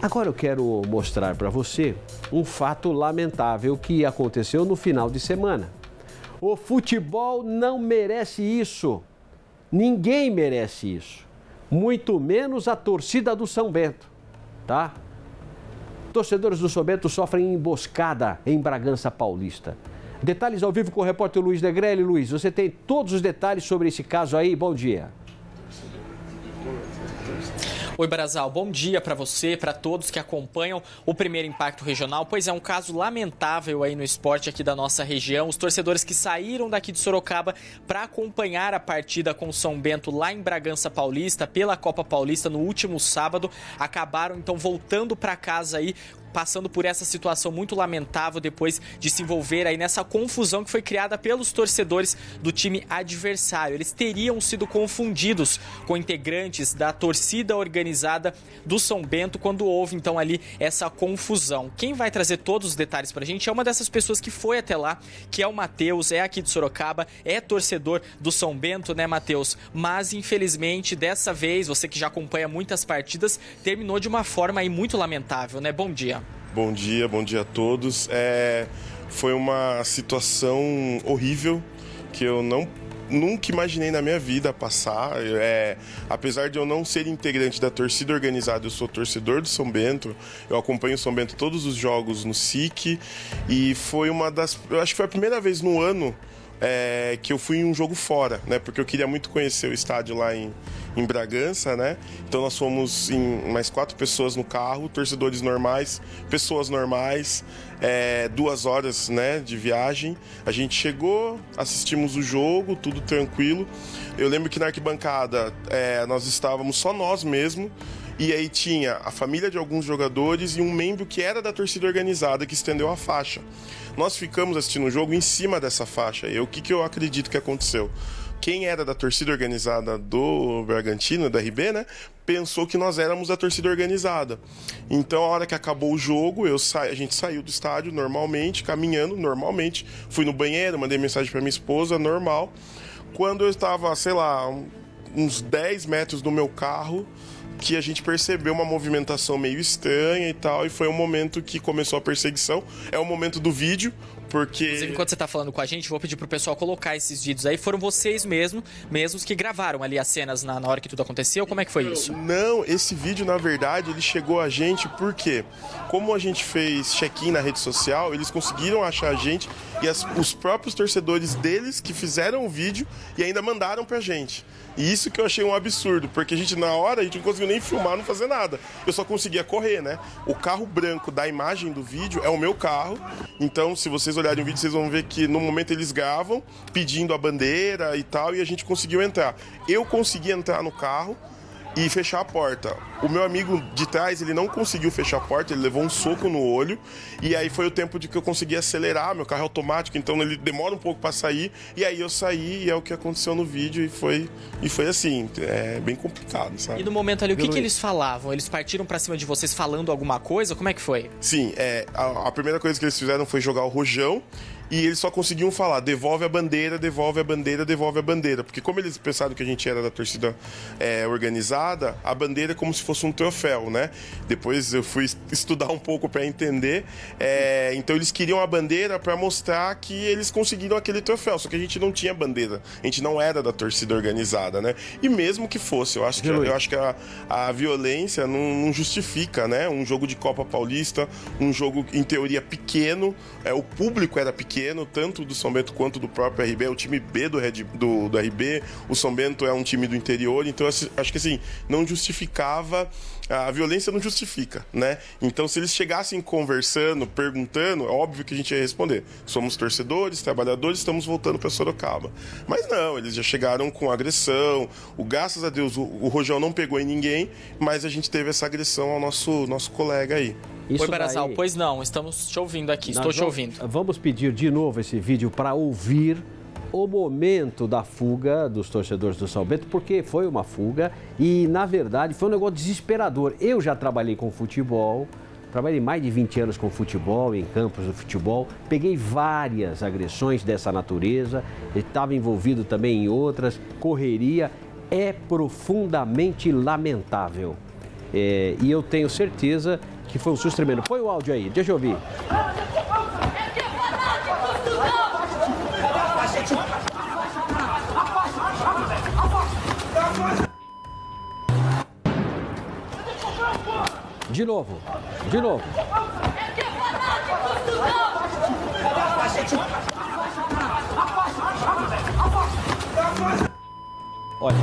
Agora eu quero mostrar para você um fato lamentável que aconteceu no final de semana. O futebol não merece isso. Ninguém merece isso. Muito menos a torcida do São Bento, tá? Torcedores do São Bento sofrem emboscada em Bragança Paulista. Detalhes ao vivo com o repórter Luiz Negrelli. Luiz, você tem todos os detalhes sobre esse caso aí. Bom dia. Oi, Brazal, bom dia para você, para todos que acompanham o Primeiro Impacto Regional. Pois é, um caso lamentável aí no esporte aqui da nossa região. Os torcedores que saíram daqui de Sorocaba para acompanhar a partida com o São Bento lá em Bragança Paulista, pela Copa Paulista, no último sábado, acabaram então voltando para casa aí, passando por essa situação muito lamentável depois de se envolver aí nessa confusão que foi criada pelos torcedores do time adversário. Eles teriam sido confundidos com integrantes da torcida organizada do São Bento quando houve então ali essa confusão. Quem vai trazer todos os detalhes pra gente é uma dessas pessoas que foi até lá, que é o Matheus, é aqui de Sorocaba, é torcedor do São Bento, né, Matheus? Mas infelizmente dessa vez, você que já acompanha muitas partidas, terminou de uma forma aí muito lamentável, né? Bom dia. Bom dia a todos. Foi uma situação horrível que eu nunca imaginei na minha vida passar. Apesar de eu não ser integrante da torcida organizada, eu sou torcedor do São Bento. Eu acompanho o São Bento todos os jogos no SIC e foi eu acho que foi a primeira vez no ano que eu fui em um jogo fora, né? Porque eu queria muito conhecer o estádio lá em Bragança, né? Então nós fomos em mais 4 pessoas no carro, torcedores normais, pessoas normais, 2 horas, né, de viagem. A gente chegou, assistimos o jogo, tudo tranquilo. Eu lembro que na arquibancada nós estávamos só nós mesmo. E aí tinha a família de alguns jogadores e um membro que era da torcida organizada que estendeu a faixa. Nós ficamos assistindo o jogo em cima dessa faixa. E o que eu acredito que aconteceu? Quem era da torcida organizada do Bragantino, da RB, né, pensou que nós éramos da torcida organizada. Então, a hora que acabou o jogo, a gente saiu do estádio normalmente, caminhando normalmente. Fui no banheiro, mandei mensagem para minha esposa, normal. Quando eu estava, sei lá, uns 10 metros do meu carro, que a gente percebeu uma movimentação meio estranha e tal, e foi um momento que começou a perseguição. É o momento do vídeo, porque... Inclusive, enquanto você tá falando com a gente, vou pedir pro pessoal colocar esses vídeos aí. Foram vocês mesmos que gravaram ali as cenas na hora que tudo aconteceu? Como é que foi isso? Não, esse vídeo, na verdade, ele chegou a gente porque, como a gente fez check-in na rede social, eles conseguiram achar a gente e os próprios torcedores deles que fizeram o vídeo e ainda mandaram pra gente. E isso que eu achei um absurdo, porque na hora a gente não conseguiu nem filmar, não fazer nada. Eu só conseguia correr, né? O carro branco da imagem do vídeo é o meu carro. Então, se vocês olharem o vídeo, vocês vão ver que no momento eles gravam, pedindo a bandeira e tal, e a gente conseguiu entrar. Eu consegui entrar no carro e fechar a porta. O meu amigo de trás, ele não conseguiu fechar a porta, ele levou um soco no olho, e aí foi o tempo de que eu consegui acelerar, meu carro é automático, então ele demora um pouco para sair, e aí eu saí, e é o que aconteceu no vídeo, e foi assim, bem complicado, sabe? E no momento ali, o que eles falavam? Eles partiram para cima de vocês falando alguma coisa? Como é que foi? Sim, a primeira coisa que eles fizeram foi jogar o rojão, e eles só conseguiam falar, devolve a bandeira, devolve a bandeira, devolve a bandeira. Porque como eles pensaram que a gente era da torcida organizada, a bandeira é como se fosse um troféu, né? Depois eu fui estudar um pouco para entender. Então eles queriam a bandeira para mostrar que eles conseguiram aquele troféu. Só que a gente não tinha bandeira. A gente não era da torcida organizada, né? E mesmo que fosse, eu acho que a violência não justifica, né? Um jogo de Copa Paulista, um jogo, em teoria, pequeno. O público era pequeno, tanto do São Bento quanto do próprio RB, é o time B do RB, o São Bento é um time do interior, então acho que assim, não justificava, a violência não justifica, né? Então se eles chegassem conversando, perguntando, é óbvio que a gente ia responder, somos torcedores, trabalhadores, estamos voltando para Sorocaba. Mas não, eles já chegaram com agressão, graças a Deus o rojão não pegou em ninguém, mas a gente teve essa agressão ao nosso colega aí. Oi, Brazal, pois não, estamos te ouvindo aqui, estou te ouvindo. Vamos pedir de novo esse vídeo para ouvir o momento da fuga dos torcedores do São Bento, porque foi uma fuga e, na verdade, foi um negócio desesperador. Eu já trabalhei com futebol, trabalhei mais de 20 anos com futebol, em campos do futebol, peguei várias agressões dessa natureza, estava envolvido também em outras, correria, é profundamente lamentável. E eu tenho certeza que foi um susto tremendo. Põe o áudio aí, deixa eu ouvir. De novo. Olha,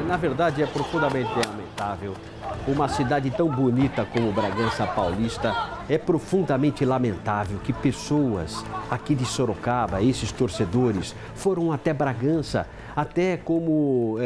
na verdade é profundamente lamentável. Uma cidade tão bonita como Bragança Paulista, é profundamente lamentável que pessoas aqui de Sorocaba, esses torcedores, foram até Bragança, até como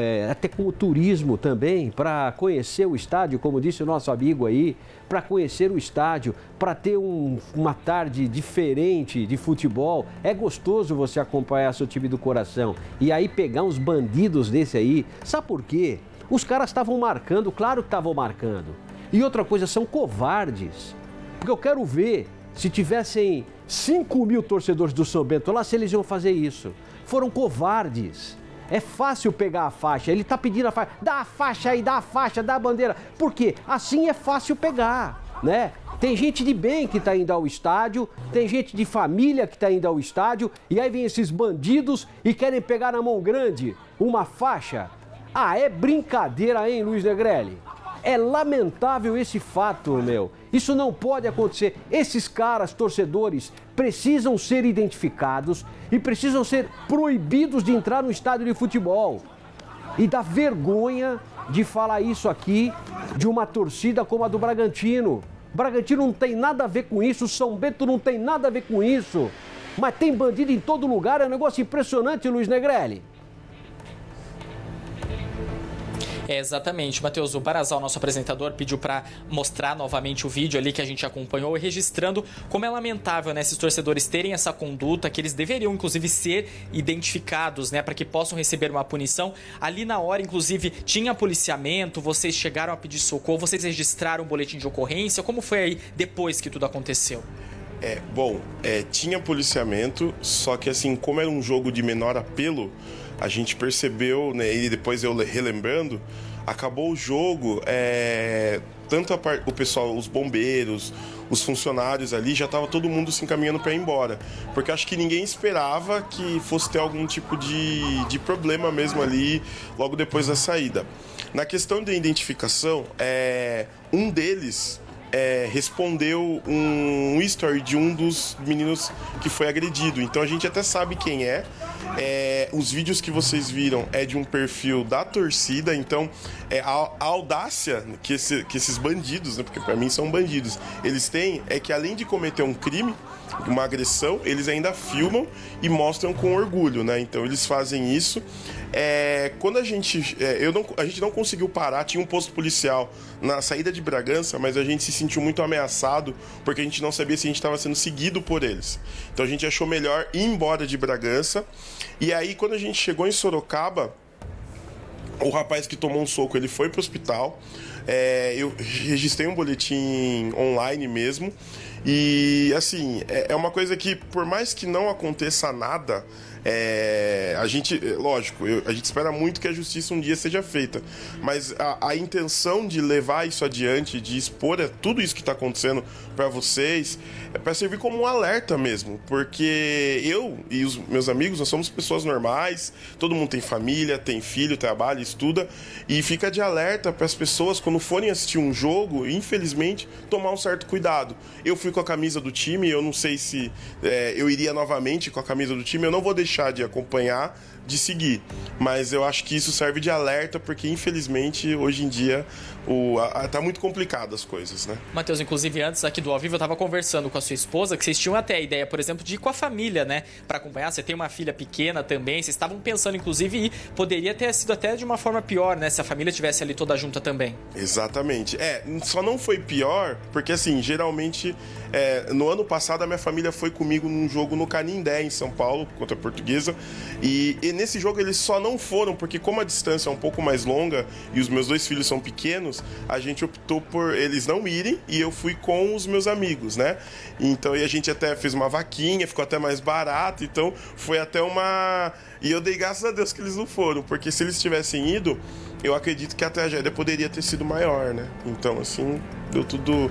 turismo também, para conhecer o estádio, como disse o nosso amigo aí, para conhecer o estádio, para ter uma tarde diferente de futebol. É gostoso você acompanhar seu time do coração. E aí pegar uns bandidos desse aí, sabe por quê? Os caras estavam marcando, claro que estavam marcando. E outra coisa, são covardes. Porque eu quero ver, se tivessem 5 mil torcedores do São Bento lá, se eles iam fazer isso. Foram covardes. É fácil pegar a faixa, ele está pedindo a faixa, dá a faixa aí, dá a faixa, dá a bandeira. Por quê? Assim é fácil pegar, né? Tem gente de bem que está indo ao estádio, tem gente de família que está indo ao estádio, e aí vem esses bandidos e querem pegar na mão grande uma faixa. Ah, é brincadeira, hein, Luiz Negrelli? É lamentável esse fato, meu. Isso não pode acontecer. Esses caras, torcedores, precisam ser identificados e precisam ser proibidos de entrar no estádio de futebol. E dá vergonha de falar isso aqui de uma torcida como a do Bragantino. O Bragantino não tem nada a ver com isso, o São Bento não tem nada a ver com isso. Mas tem bandido em todo lugar, é um negócio impressionante, Luiz Negrelli. Exatamente, Matheus, o Barazal, nosso apresentador, pediu para mostrar novamente o vídeo ali que a gente acompanhou, registrando como é lamentável, né, esses torcedores terem essa conduta, que eles deveriam, inclusive, ser identificados, né, para que possam receber uma punição. Ali na hora, inclusive, tinha policiamento, vocês chegaram a pedir socorro, vocês registraram um boletim de ocorrência, como foi aí depois que tudo aconteceu? Tinha policiamento, só que assim, como era um jogo de menor apelo, a gente percebeu, né, e depois eu relembrando, acabou o jogo, tanto o pessoal, os bombeiros, os funcionários ali, já estava todo mundo se encaminhando para ir embora. Porque acho que ninguém esperava que fosse ter algum tipo de problema mesmo ali, logo depois da saída. Na questão da identificação, um deles respondeu um story de um dos meninos que foi agredido. Então a gente até sabe quem é. Os vídeos que vocês viram é de um perfil da torcida. Então a audácia que esses bandidos, né, porque para mim são bandidos, eles têm, é que além de cometer um crime, uma agressão, eles ainda filmam e mostram com orgulho, né? Então eles fazem isso. Quando a gente não conseguiu parar, tinha um posto policial na saída de Bragança, mas a gente se sentiu muito ameaçado porque a gente não sabia se a gente estava sendo seguido por eles. Então a gente achou melhor ir embora de Bragança. E aí quando a gente chegou em Sorocaba, o rapaz que tomou um soco, ele foi para o hospital. Eu registrei um boletim online mesmo. E assim, é uma coisa que, por mais que não aconteça nada, a gente espera muito que a justiça um dia seja feita, mas a intenção de levar isso adiante, de expor tudo isso que está acontecendo para vocês, é para servir como um alerta mesmo, porque eu e os meus amigos, nós somos pessoas normais, todo mundo tem família, tem filho, trabalha, estuda, e fica de alerta para as pessoas, quando forem assistir um jogo, infelizmente, tomar um certo cuidado. Eu fui com a camisa do time, eu não sei se eu iria novamente com a camisa do time, eu não vou deixar de acompanhar, de seguir, mas eu acho que isso serve de alerta, porque infelizmente hoje em dia tá muito complicado as coisas, né? Matheus, inclusive antes aqui do ao vivo eu tava conversando com a sua esposa que vocês tinham até a ideia, por exemplo, de ir com a família, né, para acompanhar. Você tem uma filha pequena também, vocês estavam pensando inclusive ir, poderia ter sido até de uma forma pior, né, se a família tivesse ali toda junta também. Exatamente, só não foi pior porque assim, geralmente no ano passado a minha família foi comigo num jogo no Canindé em São Paulo contra a Portuguesa, e nesse jogo eles só não foram porque, como a distância é um pouco mais longa e os meus 2 filhos são pequenos, a gente optou por eles não irem e eu fui com os meus amigos, né? Então, e a gente até fez uma vaquinha, ficou até mais barato, então foi até uma... E eu dei graças a Deus que eles não foram, porque se eles tivessem ido, eu acredito que a tragédia poderia ter sido maior, né? Então, assim, deu tudo...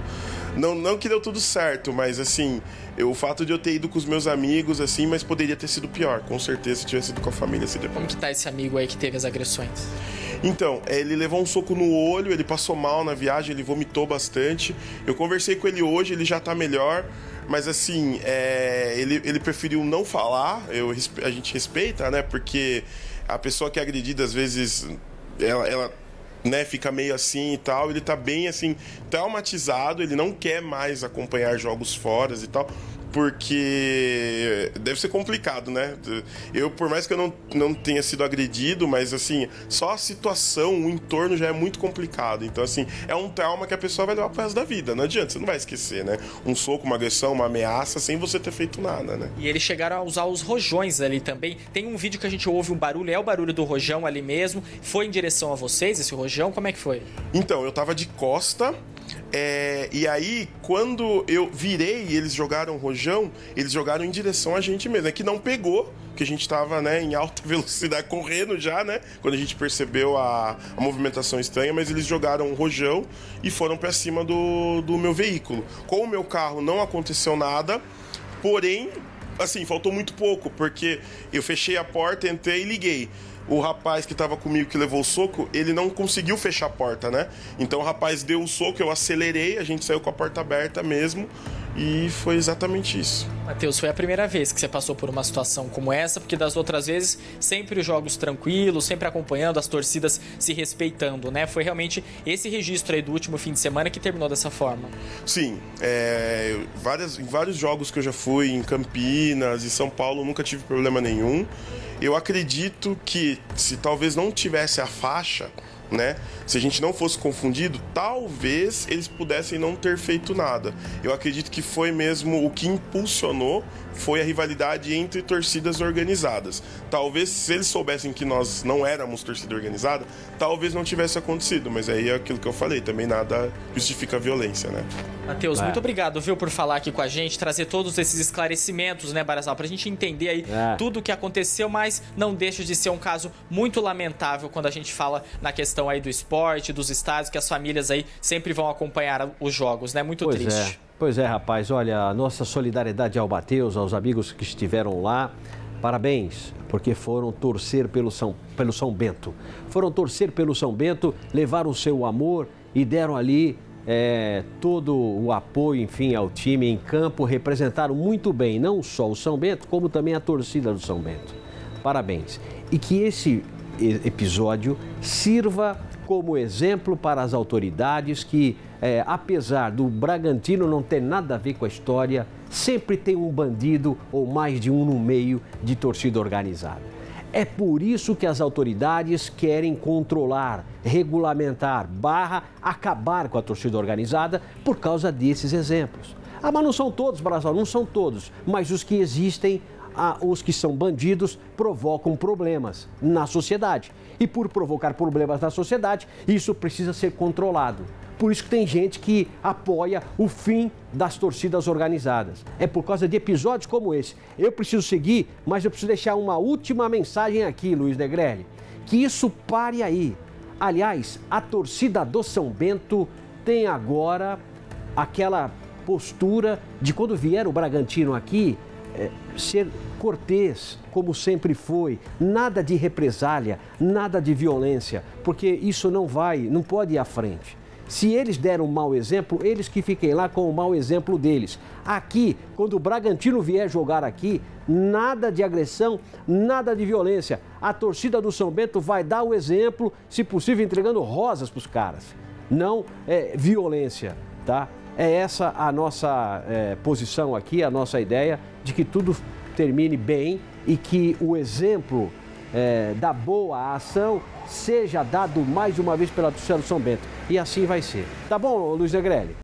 Não que deu tudo certo, mas, assim, o fato de eu ter ido com os meus amigos, assim, mas poderia ter sido pior, com certeza, se tivesse ido com a família. Como que tá esse amigo aí que teve as agressões? Então, ele levou um soco no olho, ele passou mal na viagem, ele vomitou bastante. Eu conversei com ele hoje, ele já tá melhor, mas assim, ele preferiu não falar, a gente respeita, né? Porque a pessoa que é agredida, às vezes, ela né, fica meio assim e tal, ele tá bem assim, traumatizado, ele não quer mais acompanhar jogos fora e tal, porque deve ser complicado, né? Eu, por mais que eu não tenha sido agredido, mas assim, só a situação, o entorno já é muito complicado. Então, assim, é um trauma que a pessoa vai levar pro resto da vida. Não adianta, você não vai esquecer, né? Um soco, uma agressão, uma ameaça, sem você ter feito nada, né? E eles chegaram a usar os rojões ali também. Tem um vídeo que a gente ouve um barulho, é o barulho do rojão ali mesmo. Foi em direção a vocês, esse rojão? Como é que foi? Então, eu tava de costa. E aí, quando eu virei e eles jogaram rojão, eles jogaram em direção a gente mesmo. É que não pegou, que a gente tava, né, em alta velocidade, correndo já, né? Quando a gente percebeu a movimentação estranha, mas eles jogaram um rojão e foram pra cima do meu veículo. Com o meu carro não aconteceu nada, porém, assim, faltou muito pouco, porque eu fechei a porta, entrei e liguei. O rapaz que estava comigo, que levou o soco, ele não conseguiu fechar a porta, né? Então o rapaz deu o soco, eu acelerei, a gente saiu com a porta aberta mesmo e foi exatamente isso. Matheus, foi a primeira vez que você passou por uma situação como essa, porque das outras vezes, sempre os jogos tranquilos, sempre acompanhando, as torcidas se respeitando, né? Foi realmente esse registro aí do último fim de semana que terminou dessa forma. Sim, em vários jogos que eu já fui, em Campinas, em São Paulo, nunca tive problema nenhum. Eu acredito que se talvez não tivesse a faixa, né? Se a gente não fosse confundido, talvez eles pudessem não ter feito nada. Eu acredito que foi mesmo o que impulsionou foi a rivalidade entre torcidas organizadas. Talvez se eles soubessem que nós não éramos torcida organizada, talvez não tivesse acontecido, mas aí é aquilo que eu falei, também nada justifica a violência, né? Matheus, muito obrigado, viu, por falar aqui com a gente, trazer todos esses esclarecimentos, né, Barazal, pra gente entender aí tudo o que aconteceu, mas não deixa de ser um caso muito lamentável quando a gente fala na questão aí do esporte, dos estádios, que as famílias aí sempre vão acompanhar os jogos, né? Muito triste. Pois é, rapaz, olha, a nossa solidariedade ao Matheus, aos amigos que estiveram lá. Parabéns, porque foram torcer pelo São Bento. Foram torcer pelo São Bento, levaram o seu amor e deram ali todo o apoio, enfim, ao time em campo. Representaram muito bem, não só o São Bento, como também a torcida do São Bento. Parabéns. E que esse episódio sirva como exemplo para as autoridades que, apesar do Bragantino não ter nada a ver com a história, sempre tem um bandido ou mais de um no meio de torcida organizada. É por isso que as autoridades querem controlar, regulamentar, acabar com a torcida organizada por causa desses exemplos. Ah, mas não são todos, Brasil, não são todos, mas os que existem, os que são bandidos, provocam problemas na sociedade. E por provocar problemas na sociedade, isso precisa ser controlado. Por isso que tem gente que apoia o fim das torcidas organizadas. É por causa de episódios como esse. Eu preciso seguir, mas eu preciso deixar uma última mensagem aqui, Luiz Negrelli. Que isso pare aí. Aliás, a torcida do São Bento tem agora aquela postura de quando vier o Bragantino aqui, ser cortês, como sempre foi, nada de represália, nada de violência, porque isso não pode ir à frente. Se eles deram um mau exemplo, eles que fiquem lá com o mau exemplo deles. Aqui, quando o Bragantino vier jogar aqui, nada de agressão, nada de violência. A torcida do São Bento vai dar o exemplo, se possível, entregando rosas para os caras. Não violência, tá? É essa a nossa posição aqui, a nossa ideia de que tudo termine bem e que o exemplo da boa ação seja dado mais uma vez pela torcida do São Bento. E assim vai ser. Tá bom, Luiz Negrelli?